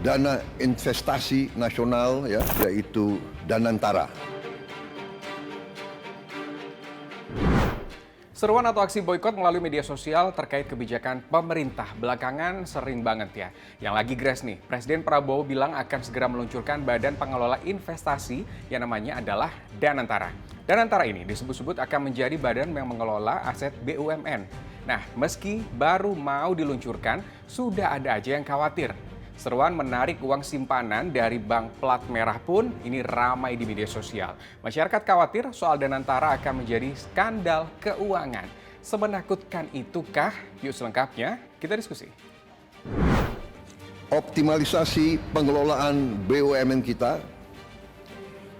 dana investasi nasional, ya, yaitu Danantara. Seruan atau aksi boikot melalui media sosial terkait kebijakan pemerintah belakangan sering banget ya. Yang lagi gres nih, Presiden Prabowo bilang akan segera meluncurkan badan pengelola investasi yang namanya adalah Danantara. Danantara ini disebut-sebut akan menjadi badan yang mengelola aset BUMN. Nah, meski baru mau diluncurkan, sudah ada aja yang khawatir. Seruan menarik uang simpanan dari bank plat merah pun ini ramai di media sosial. Masyarakat khawatir soal Danantara akan menjadi skandal keuangan. Semenakutkan itukah? Yuk selengkapnya kita diskusi. Optimalisasi pengelolaan BUMN kita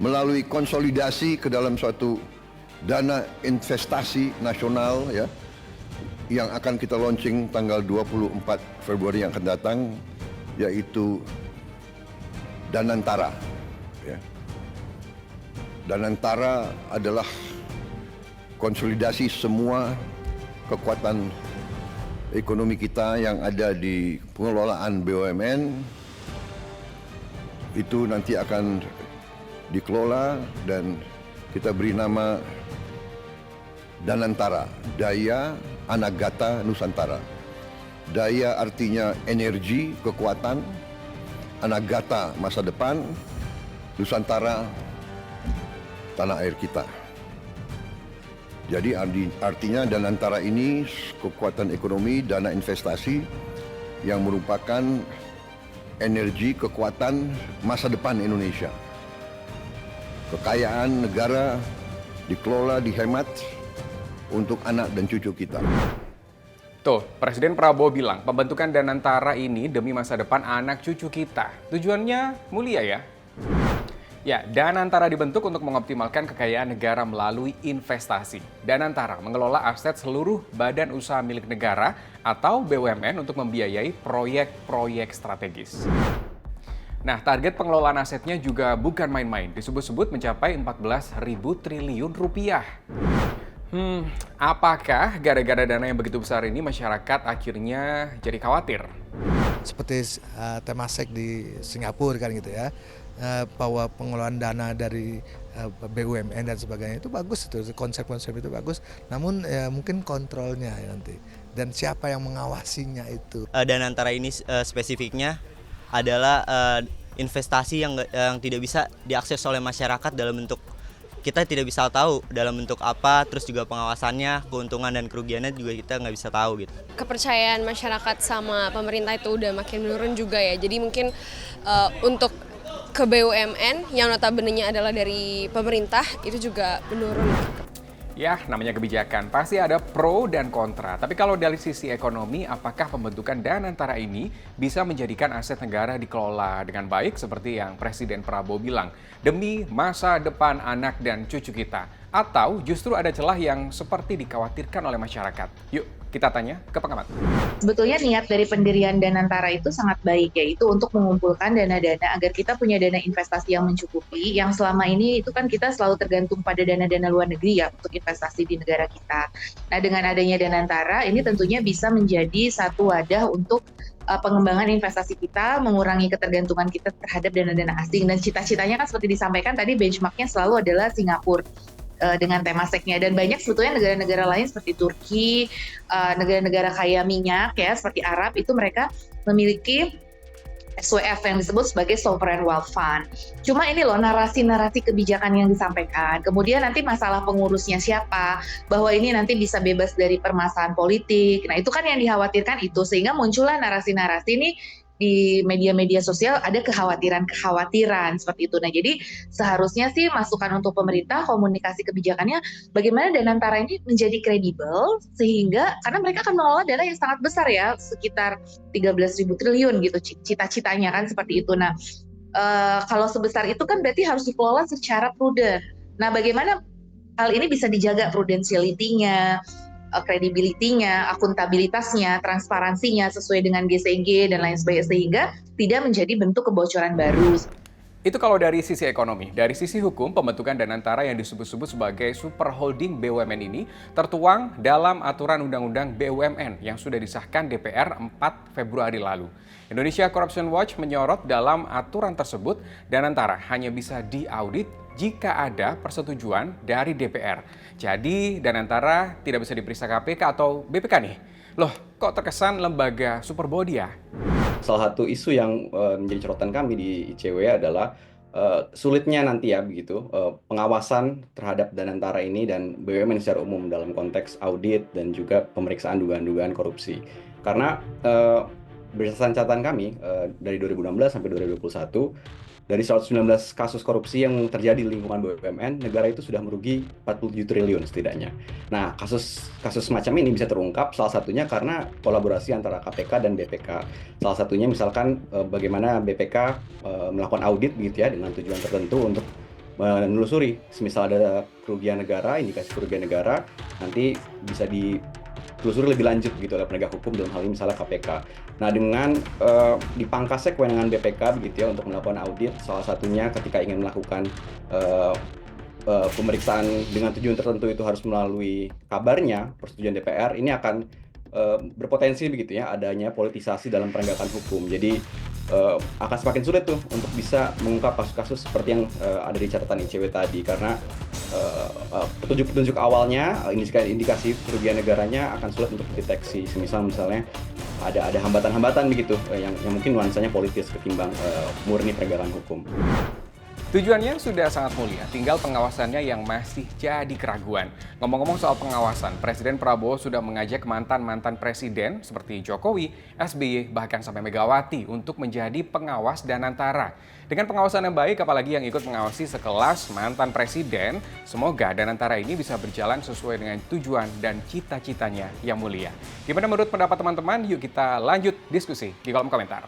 melalui konsolidasi ke dalam suatu dana investasi nasional, ya, yang akan kita launching tanggal 24 Februari yang akan datang, yaitu Danantara. Ya. Danantara adalah konsolidasi semua kekuatan ekonomi kita yang ada di pengelolaan BUMN. Itu nanti akan dikelola dan kita beri nama Danantara, Daya Anagata Nusantara. Daya artinya energi, kekuatan, Anagata masa depan, Nusantara tanah air kita. Jadi artinya Danantara ini kekuatan ekonomi, dana investasi yang merupakan energi, kekuatan masa depan Indonesia. Kekayaan negara dikelola, dihemat untuk anak dan cucu kita. Tuh, Presiden Prabowo bilang pembentukan Danantara ini demi masa depan anak cucu kita. Tujuannya mulia ya. Ya, Danantara dibentuk untuk mengoptimalkan kekayaan negara melalui investasi. Danantara mengelola aset seluruh badan usaha milik negara atau BUMN untuk membiayai proyek-proyek strategis. Nah, target pengelolaan asetnya juga bukan main-main. Disebut-sebut mencapai 14.000 triliun rupiah. Apakah gara-gara dana yang begitu besar ini masyarakat akhirnya jadi khawatir? Seperti Temasek di Singapura kan gitu ya, bahwa pengelolaan dana dari BUMN dan sebagainya itu bagus, itu konsep-konsep itu bagus. Namun mungkin kontrolnya nanti dan siapa yang mengawasinya itu. Danantara ini spesifiknya adalah investasi yang tidak bisa diakses oleh masyarakat dalam bentuk kita tidak bisa tahu dalam bentuk apa, terus juga pengawasannya, keuntungan dan kerugiannya juga kita nggak bisa tahu gitu. Kepercayaan masyarakat sama pemerintah itu udah makin menurun juga ya, jadi mungkin untuk ke BUMN yang notabene-nya adalah dari pemerintah itu juga menurun. Ya, namanya kebijakan, pasti ada pro dan kontra. Tapi kalau dari sisi ekonomi, apakah pembentukan Danantara ini bisa menjadikan aset negara dikelola dengan baik seperti yang Presiden Prabowo bilang, demi masa depan anak dan cucu kita? Atau justru ada celah yang seperti dikhawatirkan oleh masyarakat? Yuk, kita tanya ke pengamat. Sebetulnya niat dari pendirian Danantara itu sangat baik, yaitu untuk mengumpulkan dana-dana agar kita punya dana investasi yang mencukupi, yang selama ini itu kan kita selalu tergantung pada dana-dana luar negeri ya untuk investasi di negara kita. Nah, dengan adanya Danantara ini tentunya bisa menjadi satu wadah untuk pengembangan investasi kita, mengurangi ketergantungan kita terhadap dana-dana asing, dan cita-citanya kan seperti disampaikan tadi, benchmarknya selalu adalah Singapura dengan Temaseknya, dan banyak sebetulnya negara-negara lain seperti Turki, negara-negara kaya minyak ya seperti Arab, itu mereka memiliki SWF yang disebut sebagai Sovereign Wealth Fund. Cuma ini loh narasi-narasi kebijakan yang disampaikan. Kemudian nanti masalah pengurusnya siapa, bahwa ini nanti bisa bebas dari permasalahan politik. Nah itu kan yang dikhawatirkan itu, sehingga muncullah narasi-narasi ini di media-media sosial, ada kekhawatiran-kekhawatiran seperti itu. Nah, jadi seharusnya sih masukan untuk pemerintah, komunikasi kebijakannya, bagaimana Danantara ini menjadi kredibel, sehingga karena mereka akan mengelola dana yang sangat besar ya, sekitar 13.000 triliun gitu, cita-citanya kan seperti itu. Nah, kalau sebesar itu kan berarti harus dikelola secara prudent. Nah, bagaimana hal ini bisa dijaga prudensiality-nya, kredibilitinya, akuntabilitasnya, transparansinya sesuai dengan GCG dan lain sebagainya, sehingga tidak menjadi bentuk kebocoran baru. Itu kalau dari sisi ekonomi. Dari sisi hukum, pembentukan Danantara yang disebut-sebut sebagai super holding BUMN ini tertuang dalam aturan Undang-Undang BUMN yang sudah disahkan DPR 4 Februari lalu. Indonesia Corruption Watch menyorot dalam aturan tersebut, Danantara hanya bisa diaudit jika ada persetujuan dari DPR. Jadi Danantara tidak bisa diperiksa KPK atau BPK nih. Loh, kok terkesan lembaga super body ya? Salah satu isu yang menjadi sorotan kami di ICW adalah sulitnya nanti ya begitu pengawasan terhadap Danantara ini dan BUMN secara umum dalam konteks audit dan juga pemeriksaan dugaan-dugaan korupsi. Karena berdasarkan catatan kami dari 2016 sampai 2021, dari 119 kasus korupsi yang terjadi di lingkungan BUMN, negara itu sudah merugi 47 triliun setidaknya. Nah, kasus semacam ini bisa terungkap salah satunya karena kolaborasi antara KPK dan BPK. Salah satunya misalkan bagaimana BPK melakukan audit begitu ya dengan tujuan tertentu untuk menelusuri, semisal ada kerugian negara, indikasi kerugian negara, nanti bisa ditelusuri lebih lanjut gitu oleh penegak hukum dalam hal ini misalnya KPK. Nah, dengan dipangkasnya kewenangan BPK begitu ya untuk melakukan audit, salah satunya ketika ingin melakukan pemeriksaan dengan tujuan tertentu itu harus melalui kabarnya persetujuan DPR, ini akan berpotensi begitu ya adanya politisasi dalam penegakan hukum. Jadi akan semakin sulit tuh untuk bisa mengungkap kasus-kasus seperti yang ada di catatan ICW tadi, karena petunjuk-petunjuk awalnya, indikasi kerugian negaranya akan sulit untuk dideteksi. Misalnya ada hambatan-hambatan begitu yang mungkin nuansanya politis ketimbang murni penegakan hukum. Tujuannya sudah sangat mulia, tinggal pengawasannya yang masih jadi keraguan. Ngomong-ngomong soal pengawasan, Presiden Prabowo sudah mengajak mantan-mantan presiden seperti Jokowi, SBY, bahkan sampai Megawati untuk menjadi pengawas Danantara. Dengan pengawasan yang baik, apalagi yang ikut mengawasi sekelas mantan presiden, semoga Danantara ini bisa berjalan sesuai dengan tujuan dan cita-citanya yang mulia. Gimana menurut pendapat teman-teman? Yuk kita lanjut diskusi di kolom komentar.